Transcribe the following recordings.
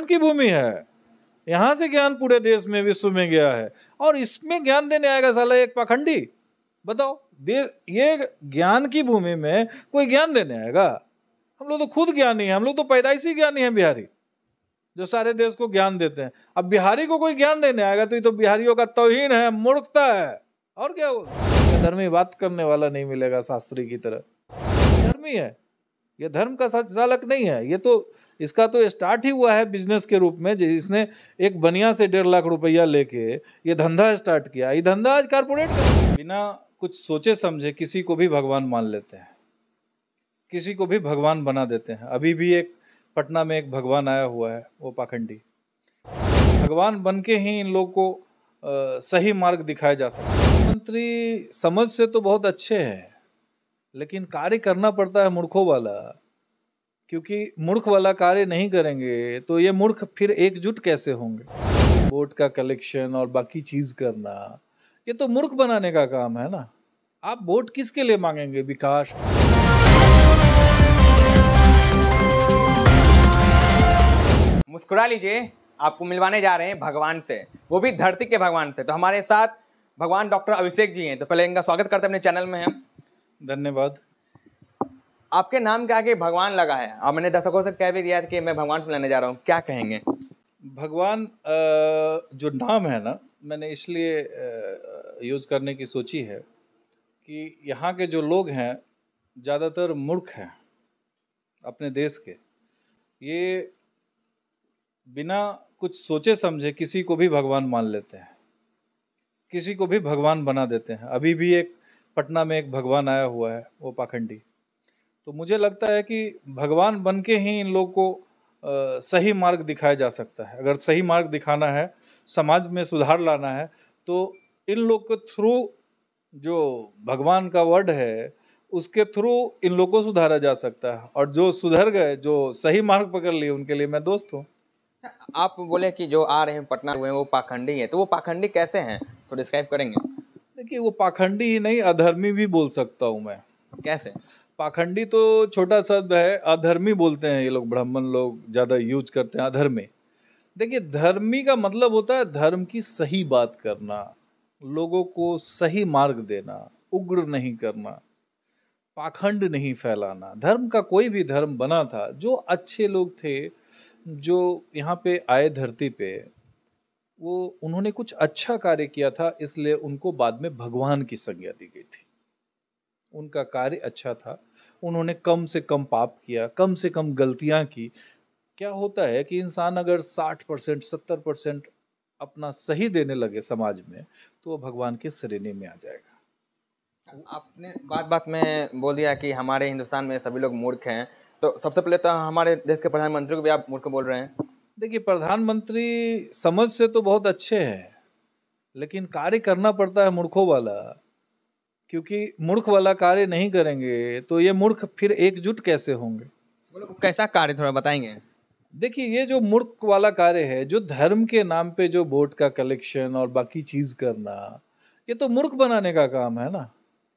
की भूमि है, यहाँ से ज्ञान पूरे देश में विश्व में गया है, और इसमें ज्ञान देने आएगा साला एक पाखंडी। बताओ, ये ज्ञान की भूमि में कोई ज्ञान देने आएगा? हम लोग तो खुद ज्ञानी हैं, हम लोग तो पैदाइशी ज्ञानी हैं बिहारी, जो सारे देश को ज्ञान देते हैं। अब बिहारी को कोई ज्ञान देने आएगा तो ये तो बिहारियों का तौहीन है, मूर्खता है, और क्या होगा? धर्मी बात करने वाला नहीं मिलेगा शास्त्री की तरह। धर्मी है, ये धर्म का संचालक नहीं है। ये तो इसका तो स्टार्ट ही हुआ है बिजनेस के रूप में, जिसने एक बनिया से 1.5 लाख रुपया लेके ये धंधा स्टार्ट किया। ये धंधा आज कारपोरेट का, बिना कुछ सोचे समझे किसी को भी भगवान मान लेते हैं, किसी को भी भगवान बना देते हैं। अभी भी एक पटना में एक भगवान आया हुआ है, वो पाखंडी भगवान बन के ही इन लोग को सही मार्ग दिखाया जा सकता है। मंत्री समझ से तो बहुत अच्छे हैं, लेकिन कार्य करना पड़ता है मूर्खों वाला, क्योंकि मूर्ख वाला कार्य नहीं करेंगे तो ये मूर्ख फिर एकजुट कैसे होंगे? वोट का कलेक्शन और बाकी चीज करना, ये तो मूर्ख बनाने का काम है ना। आप वोट किसके लिए मांगेंगे? विकास। मुस्कुरा लीजिए, आपको मिलवाने जा रहे हैं भगवान से, वो भी धरती के भगवान से। तो हमारे साथ भगवान डॉक्टर अभिषेक जी हैं, तो पहले इनका स्वागत करते हैं अपने चैनल में हम। धन्यवाद। आपके नाम के आगे भगवान लगा है, और मैंने दर्शकों से कह भी दिया कि मैं भगवान से मिलने जा रहा हूँ, क्या कहेंगे? भगवान जो नाम है ना, मैंने इसलिए यूज़ करने की सोची है कि यहाँ के जो लोग हैं ज़्यादातर मूर्ख हैं अपने देश के। ये बिना कुछ सोचे समझे किसी को भी भगवान मान लेते हैं, किसी को भी भगवान बना देते हैं। अभी भी एक पटना में एक भगवान आया हुआ है, वो पाखंडी। तो मुझे लगता है कि भगवान बन के ही इन लोग को सही मार्ग दिखाया जा सकता है। अगर सही मार्ग दिखाना है, समाज में सुधार लाना है, तो इन लोग के थ्रू, जो भगवान का वर्ड है उसके थ्रू इन लोग को सुधारा जा सकता है। और जो सुधर गए, जो सही मार्ग पकड़ लिए, उनके लिए मैं दोस्त हूँ। आप बोले कि जो आ रहे हैं पटना हुए वो पाखंडी है, तो वो पाखंडी कैसे हैं, तो डिस्क्राइब करेंगे? देखिए, वो पाखंडी ही नहीं, अधर्मी भी बोल सकता हूँ मैं। कैसे? पाखंडी तो छोटा शब्द है, अधर्मी बोलते हैं ये लोग, ब्राह्मण लोग ज़्यादा यूज करते हैं अधर्मी। देखिए, धर्मी का मतलब होता है धर्म की सही बात करना, लोगों को सही मार्ग देना, उग्र नहीं करना, पाखंड नहीं फैलाना। धर्म का कोई भी धर्म बना था, जो अच्छे लोग थे जो यहाँ पे आए धरती पे, वो उन्होंने कुछ अच्छा कार्य किया था, इसलिए उनको बाद में भगवान की संज्ञा दी गई थी। उनका कार्य अच्छा था, उन्होंने कम से कम पाप किया, कम से कम गलतियां की। क्या होता है कि इंसान अगर 60% 70% अपना सही देने लगे समाज में, तो वो भगवान के श्रेणी में आ जाएगा। आपने बात बात में बोल दिया कि हमारे हिंदुस्तान में सभी लोग मूर्ख हैं, तो सबसे पहले तो हमारे देश के प्रधानमंत्री को भी आप मूर्ख बोल रहे हैं। देखिए, प्रधानमंत्री समझ से तो बहुत अच्छे हैं, लेकिन कार्य करना पड़ता है मूर्खों वाला, क्योंकि मूर्ख वाला कार्य नहीं करेंगे तो ये मूर्ख फिर एकजुट कैसे होंगे? बोलो कैसा कार्य, थोड़ा बताएंगे? देखिए, ये जो मूर्ख वाला कार्य है, जो धर्म के नाम पे जो वोट का कलेक्शन और बाकी चीज करना, ये तो मूर्ख बनाने का काम है ना।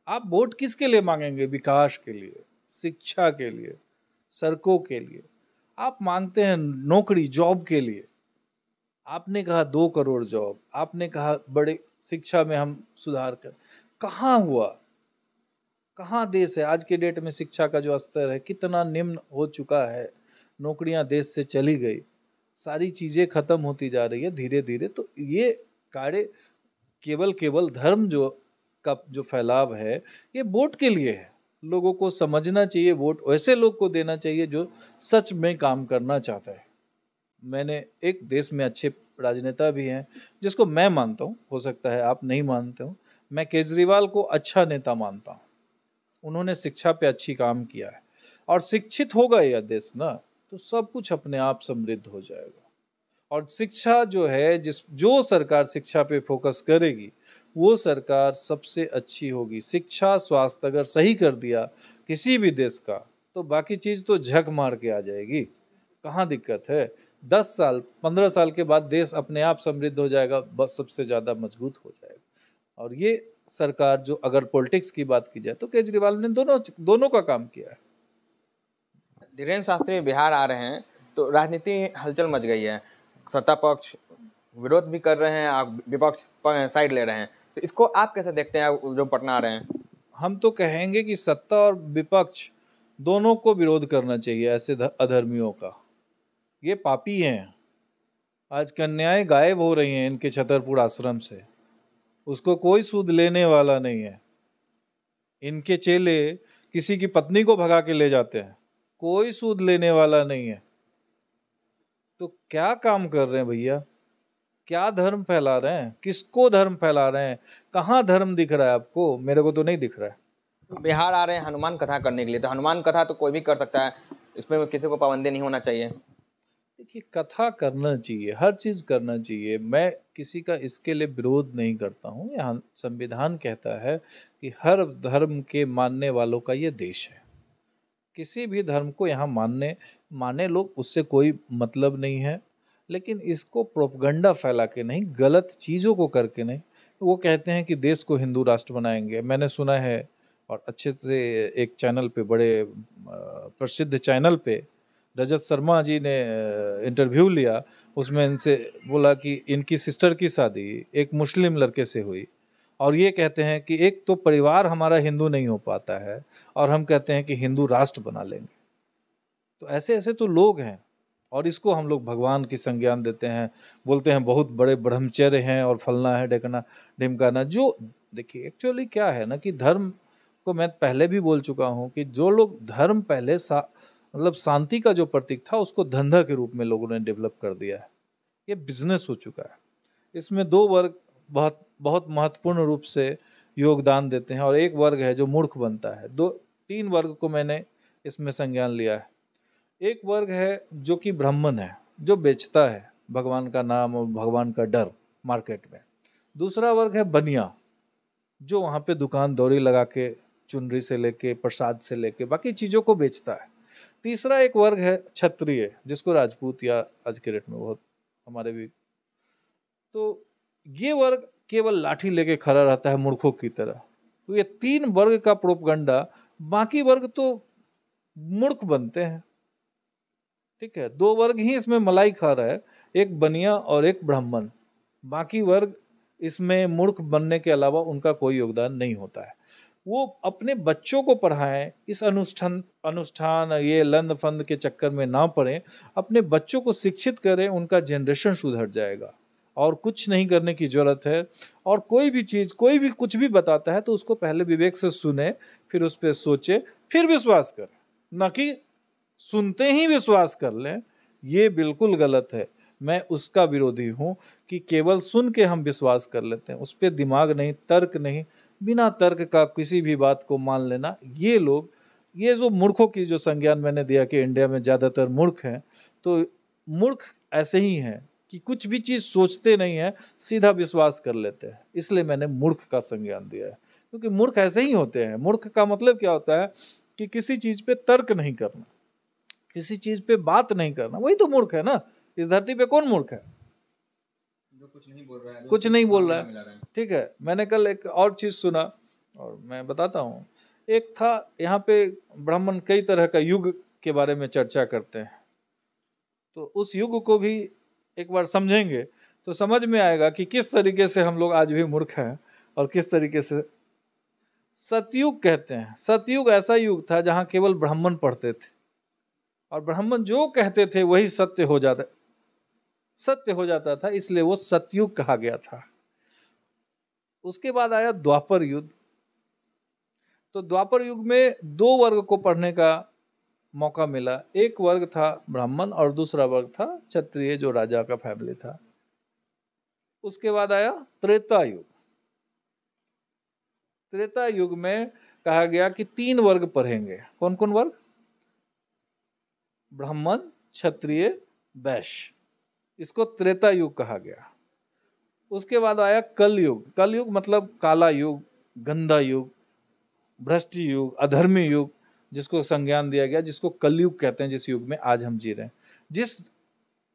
आप वोट किसके लिए मांगेंगे? विकास के लिए, शिक्षा के लिए, सड़कों के लिए। आप मांगते हैं नौकरी, जॉब के लिए। आपने कहा 2 करोड़ जॉब, आपने कहा बड़े शिक्षा में हम सुधार कर, कहाँ हुआ? कहाँ देश है आज के डेट में? शिक्षा का जो स्तर है कितना निम्न हो चुका है, नौकरियां देश से चली गई, सारी चीजें खत्म होती जा रही है धीरे धीरे। तो ये कार्य केवल धर्म जो फैलाव है, ये वोट के लिए है। लोगों को समझना चाहिए, वोट वैसे लोग को देना चाहिए जो सच में काम करना चाहता है। मैंने एक देश में अच्छे राजनेता भी हैं जिसको मैं मानता हूँ, हो सकता है आप नहीं मानते हो। मैं केजरीवाल को अच्छा नेता मानता हूँ। उन्होंने शिक्षा पे अच्छी काम किया है, और शिक्षित होगा यह देश ना, तो सब कुछ अपने आप समृद्ध हो जाएगा। और शिक्षा जो है, जो सरकार शिक्षा पे फोकस करेगी, वो सरकार सबसे अच्छी होगी। शिक्षा स्वास्थ्य अगर सही कर दिया किसी भी देश का, तो बाकी चीज़ तो झक मार के आ जाएगी। कहाँ दिक्कत है? 10 साल 15 साल के बाद देश अपने आप समृद्ध हो जाएगा, बस सबसे ज़्यादा मजबूत हो जाएगा। और ये सरकार, जो अगर पॉलिटिक्स की बात की जाए, तो केजरीवाल ने दोनों का काम किया है। धीरेन्द्र शास्त्री बिहार आ रहे हैं, तो राजनीति हलचल मच गई है, सत्ता पक्ष विरोध भी कर रहे हैं, आप विपक्ष साइड ले रहे हैं, तो इसको आप कैसे देखते हैं जो पटना आ रहे हैं? हम तो कहेंगे कि सत्ता और विपक्ष दोनों को विरोध करना चाहिए ऐसे अधर्मियों का। ये पापी हैं। आज कन्याएं गायब हो रही हैं इनके छतरपुर आश्रम से, उसको कोई सूद लेने वाला नहीं है। इनके चेले किसी की पत्नी को भगा के ले जाते हैं, कोई सूद लेने वाला नहीं है। तो क्या काम कर रहे हैं भैया? क्या धर्म फैला रहे हैं? किसको धर्म फैला रहे हैं? कहाँ धर्म दिख रहा है आपको? मेरे को तो नहीं दिख रहा है। बिहार आ रहे हैं हनुमान कथा करने के लिए, तो हनुमान कथा तो कोई भी कर सकता है, इसमें किसी को पाबंदी नहीं होना चाहिए। देखिए, कथा करना चाहिए, हर चीज़ करना चाहिए। मैं किसी का इसके लिए विरोध नहीं करता हूँ। यहाँ संविधान कहता है कि हर धर्म के मानने वालों का ये देश है। किसी भी धर्म को यहाँ माने लोग, उससे कोई मतलब नहीं है। लेकिन इसको प्रोपगंडा फैला के नहीं, गलत चीज़ों को करके नहीं। वो कहते हैं कि देश को हिंदू राष्ट्र बनाएंगे। मैंने सुना है, और अच्छे से एक चैनल पे, बड़े प्रसिद्ध चैनल पे रजत शर्मा जी ने इंटरव्यू लिया। उसमें इनसे बोला कि इनकी सिस्टर की शादी एक मुस्लिम लड़के से हुई, और ये कहते हैं कि एक तो परिवार हमारा हिंदू नहीं हो पाता है और हम कहते हैं कि हिंदू राष्ट्र बना लेंगे। तो ऐसे ऐसे तो लोग हैं, और इसको हम लोग भगवान की संज्ञान देते हैं, बोलते हैं बहुत बड़े ब्रह्मचर्य हैं और फलना है ढेकना ढिमकाना। जो देखिए एक्चुअली क्या है ना, कि धर्म को मैं पहले भी बोल चुका हूँ कि जो लोग धर्म पहले मतलब शांति का जो प्रतीक था, उसको धंधा के रूप में लोगों ने डेवलप कर दिया है। ये बिजनेस हो चुका है। इसमें दो वर्ग बहुत बहुत महत्वपूर्ण रूप से योगदान देते हैं, और एक वर्ग है जो मूर्ख बनता है। तीन वर्ग को मैंने इसमें संज्ञान लिया है। एक वर्ग है जो कि ब्राह्मण है, जो बेचता है भगवान का नाम और भगवान का डर मार्केट में। दूसरा वर्ग है बनिया, जो वहाँ पे दुकान दौरी लगा के चुनरी से लेके प्रसाद से लेके बाकी चीज़ों को बेचता है। तीसरा एक वर्ग है क्षत्रिय, जिसको राजपूत या आज के डेट में बहुत हमारे भी। तो ये वर्ग केवल लाठी लेके खड़ा रहता है मूर्खों की तरह। तो ये तीन वर्ग का प्रोपगंडा, बाकी वर्ग तो मूर्ख बनते हैं। ठीक है, दो वर्ग ही इसमें मलाई खा रहा है, एक बनिया और एक ब्राह्मण। बाकी वर्ग इसमें मूर्ख बनने के अलावा उनका कोई योगदान नहीं होता है। वो अपने बच्चों को पढ़ाएं, इस अनुष्ठान ये लंद फंद के चक्कर में ना पड़ें, अपने बच्चों को शिक्षित करें, उनका जनरेशन सुधर जाएगा। और कुछ नहीं करने की जरूरत है। और कोई भी चीज़, कोई भी कुछ भी बताता है तो उसको पहले विवेक से सुने, फिर उस पर सोचे, फिर विश्वास करें, न कि सुनते ही विश्वास कर लें। ये बिल्कुल गलत है। मैं उसका विरोधी हूँ कि केवल सुन के हम विश्वास कर लेते हैं, उस पर दिमाग नहीं, तर्क नहीं, बिना तर्क का किसी भी बात को मान लेना। ये लोग, ये जो मूर्खों की जो संज्ञान मैंने दिया कि इंडिया में ज़्यादातर मूर्ख हैं, तो मूर्ख ऐसे ही हैं कि कुछ भी चीज़ सोचते नहीं हैं, सीधा विश्वास कर लेते हैं। इसलिए मैंने मूर्ख का संज्ञान दिया है, क्योंकि मूर्ख ऐसे ही होते हैं। मूर्ख का मतलब क्या होता है कि किसी चीज़ पे तर्क नहीं करना, किसी चीज़ पे बात नहीं करना, वही तो मूर्ख है ना। इस धरती पे कौन मूर्ख है? जो कुछ नहीं बोल रहा है, कुछ नहीं बोल रहा है। ठीक है, मैंने कल एक और चीज़ सुना और मैं बताता हूँ। एक था, यहाँ पे ब्राह्मण कई तरह का युग के बारे में चर्चा करते हैं, तो उस युग को भी एक बार समझेंगे तो समझ में आएगा कि किस तरीके से हम लोग आज भी मूर्ख हैं और किस तरीके से। सतयुग कहते हैं। सतयुग ऐसा युग था जहाँ केवल ब्राह्मण पढ़ते थे, और ब्राह्मण जो कहते थे वही सत्य हो जाता था, इसलिए वो सतयुग कहा गया था। उसके बाद आया द्वापर युग। तो द्वापर युग में दो वर्ग को पढ़ने का मौका मिला। एक वर्ग था ब्राह्मण और दूसरा वर्ग था क्षत्रिय, जो राजा का फैमिली था। उसके बाद आया त्रेता युग। त्रेता युग में कहा गया कि तीन वर्ग पढ़ेंगे। कौन कौन वर्ग? ब्राह्मण, क्षत्रिय, वैश्य। इसको त्रेता युग कहा गया। उसके बाद आया कल युग। कल युग मतलब काला युग, गंदा युग, भ्रष्ट युग, अधर्मी युग, जिसको संज्ञान दिया गया, जिसको कलयुग कहते हैं, जिस युग में आज हम जी रहे हैं। जिस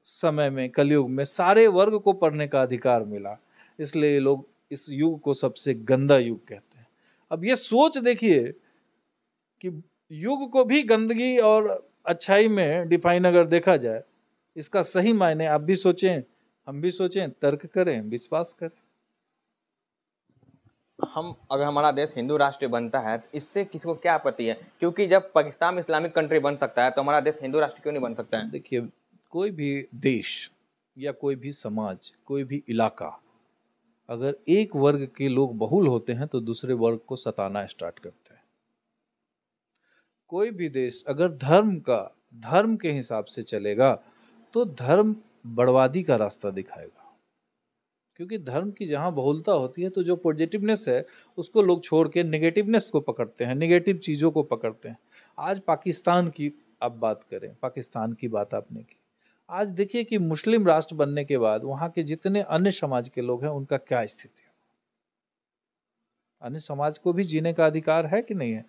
समय में, कलयुग में, सारे वर्ग को पढ़ने का अधिकार मिला, इसलिए लोग इस युग को सबसे गंदा युग कहते हैं। अब ये सोच देखिए कि युग को भी गंदगी और अच्छाई में डिफाइन अगर देखा जाए इसका सही मायने आप भी सोचें, हम भी सोचें, तर्क करें, विश्वास करें। हम अगर हमारा देश हिंदू राष्ट्र बनता है तो इससे किसी को क्या आपत्ति है? क्योंकि जब पाकिस्तान इस्लामिक कंट्री बन सकता है तो हमारा देश हिंदू राष्ट्र क्यों नहीं बन सकता है? देखिए, कोई भी देश या कोई भी समाज, कोई भी इलाका, अगर एक वर्ग के लोग बहुल होते हैं तो दूसरे वर्ग को सताना स्टार्ट करते हैं। कोई भी देश अगर धर्म के हिसाब से चलेगा तो धर्म बर्बादी का रास्ता दिखाएगा। क्योंकि धर्म की जहाँ बहुलता होती है तो जो पॉजिटिवनेस है उसको लोग छोड़ के नेगेटिवनेस को पकड़ते हैं, नेगेटिव चीज़ों को पकड़ते हैं। आज पाकिस्तान की आप बात करें, पाकिस्तान की बात आपने की, आज देखिए कि मुस्लिम राष्ट्र बनने के बाद वहाँ के जितने अन्य समाज के लोग हैं उनका क्या स्थिति है। अन्य समाज को भी जीने का अधिकार है कि नहीं है?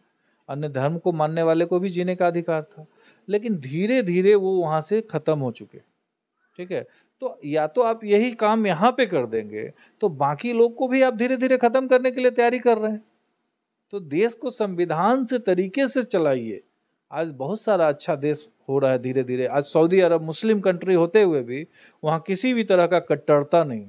अन्य धर्म को मानने वाले को भी जीने का अधिकार था, लेकिन धीरे धीरे वो वहाँ से खत्म हो चुके। ठीक है, तो या तो आप यही काम यहाँ पे कर देंगे तो बाकी लोग को भी आप धीरे धीरे खत्म करने के लिए तैयारी कर रहे हैं। तो देश को संविधान से तरीके से चलाइए। आज बहुत सारा अच्छा देश हो रहा है धीरे धीरे। आज सऊदी अरब मुस्लिम कंट्री होते हुए भी वहाँ किसी भी तरह का कट्टरता नहीं।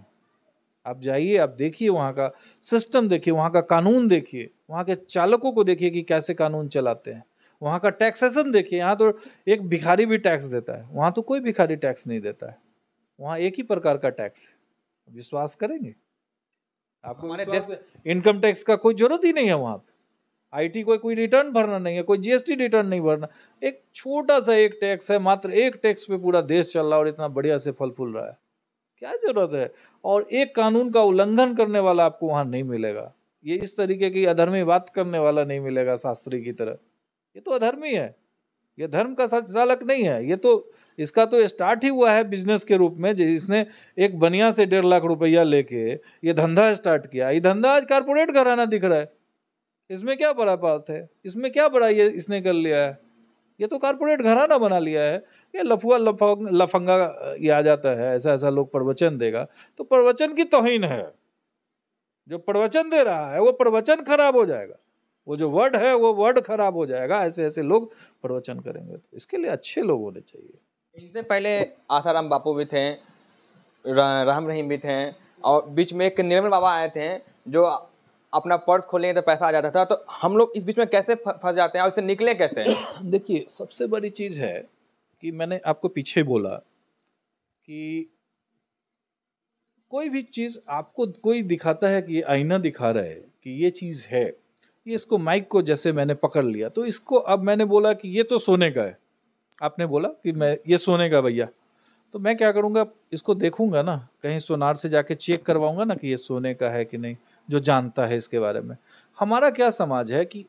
आप जाइए, आप देखिए वहाँ का सिस्टम, देखिए वहाँ का कानून, देखिए वहाँ के चालकों को, देखिए कि कैसे कानून चलाते हैं। वहाँ का टैक्सेशन देखिए, यहाँ तो एक भिखारी भी टैक्स देता है, वहाँ तो कोई भिखारी टैक्स नहीं देता है। वहाँ एक ही प्रकार का टैक्स है। विश्वास करेंगे आपको? हमारे देश इनकम टैक्स का कोई जरूरत ही नहीं है वहाँ पे। आईटी को कोई रिटर्न भरना नहीं है, कोई जीएसटी रिटर्न नहीं भरना। एक छोटा सा एक टैक्स है, मात्र एक टैक्स पे पूरा देश चल रहा है और इतना बढ़िया से फल फूल रहा है। क्या जरूरत है? और एक कानून का उल्लंघन करने वाला आपको वहां नहीं मिलेगा। ये इस तरीके की अधर्मी बात करने वाला नहीं मिलेगा शास्त्री की तरह। ये तो अधर्मी है, ये धर्म का संचालक नहीं है। ये तो, इसका तो स्टार्ट ही हुआ है बिजनेस के रूप में, जिसने एक बनिया से 1.5 लाख रुपया लेके ये धंधा स्टार्ट किया। ये धंधा आज कारपोरेट घराना दिख रहा है। इसमें क्या बड़ा बात है? इसमें क्या बड़ा ये इसने कर लिया है? ये तो कारपोरेट घराना बना लिया है। ये लफुआ लफंगा ये आ जाता है, ऐसा ऐसा लोग प्रवचन देगा तो प्रवचन की तौहीन है। जो प्रवचन दे रहा है वो प्रवचन खराब हो जाएगा, वो जो वर्ड है वो वर्ड खराब हो जाएगा। ऐसे ऐसे लोग प्रवचन करेंगे, तो इसके लिए अच्छे लोग होने चाहिए। इनसे पहले आसाराम बापू भी थे, राम रहीम भी थे, और बीच में एक निर्मल बाबा आए थे जो अपना पर्स खोलेंगे तो पैसा आ जाता था। तो हम लोग इस बीच में कैसे फंस जाते हैं और इससे निकले कैसे? देखिए, सबसे बड़ी चीज़ है कि मैंने आपको पीछे बोला कि कोई भी चीज़ आपको कोई दिखाता है कि ये आईना दिखा रहा है कि ये चीज़ है। ये इसको माइक को जैसे मैंने पकड़ लिया तो इसको, अब मैंने बोला कि ये तो सोने का है, आपने बोला कि मैं ये सोने का भैया, तो मैं क्या करूँगा, इसको देखूंगा ना, कहीं सोनार से जाके चेक करवाऊंगा ना कि ये सोने का है कि नहीं, जो जानता है इसके बारे में। हमारा क्या समाज है कि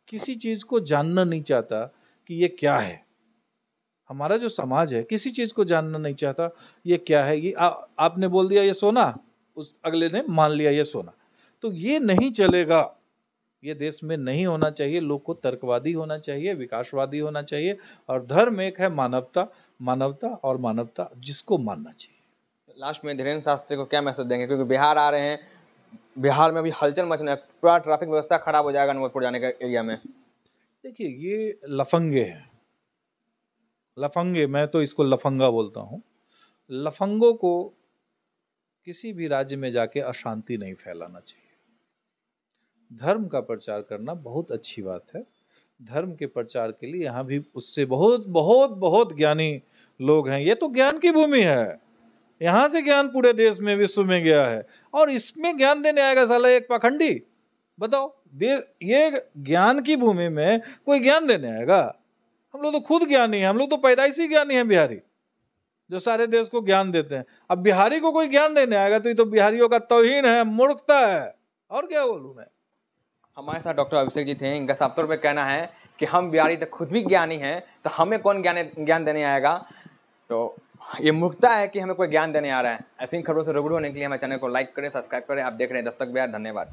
किसी चीज़ को जानना नहीं चाहता कि ये क्या है। हमारा जो समाज है किसी चीज़ को जानना नहीं चाहता ये क्या है। ये आपने बोल दिया ये सोना, उस अगले ने मान लिया ये सोना, तो ये नहीं चलेगा। ये देश में नहीं होना चाहिए। लोग को तर्कवादी होना चाहिए, विकासवादी होना चाहिए, और धर्म एक है मानवता, मानवता और मानवता, जिसको मानना चाहिए। लास्ट में धीरेन्द्र शास्त्री को क्या मैसेज देंगे? क्योंकि बिहार आ रहे हैं, बिहार में अभी हलचल मचना है, पूरा ट्रैफिक व्यवस्था खराब हो जाएगा नूरपुर जाने का एरिया में। देखिए, ये लफंगे हैं, लफंगे, मैं तो इसको लफंगा बोलता हूँ। लफंगों को किसी भी राज्य में जाके अशांति नहीं फैलाना चाहिए। धर्म का प्रचार करना बहुत अच्छी बात है। धर्म के प्रचार के लिए यहाँ भी उससे बहुत बहुत बहुत ज्ञानी लोग हैं। ये तो ज्ञान की भूमि है, यहाँ से ज्ञान पूरे देश में, विश्व में गया है, और इसमें ज्ञान देने आएगा साला एक पाखंडी? बताओ, ये ज्ञान की भूमि में कोई ज्ञान देने आएगा? हम लोग तो खुद ज्ञानी हैं, हम लोग तो पैदाइशी ज्ञानी हैं बिहारी, जो सारे देश को ज्ञान देते हैं। अब बिहारी को कोई ज्ञान देने आएगा तो ये तो बिहारियों का तौहीन है, मूर्खता है, और क्या बोलूँ मैं। हमारे साथ डॉक्टर अभिषेक जी थे। इनका साफ तौर पे कहना है कि हम बिहारी तो खुद भी ज्ञानी हैं, तो हमें कौन ज्ञान देने आएगा? तो ये मूर्खता है कि हमें कोई ज्ञान देने आ रहा है। ऐसी खबरों से रूबरू होने के लिए हमारे चैनल को लाइक करें, सब्सक्राइब करें। आप देख रहे हैं दस्तक बिहार। धन्यवाद।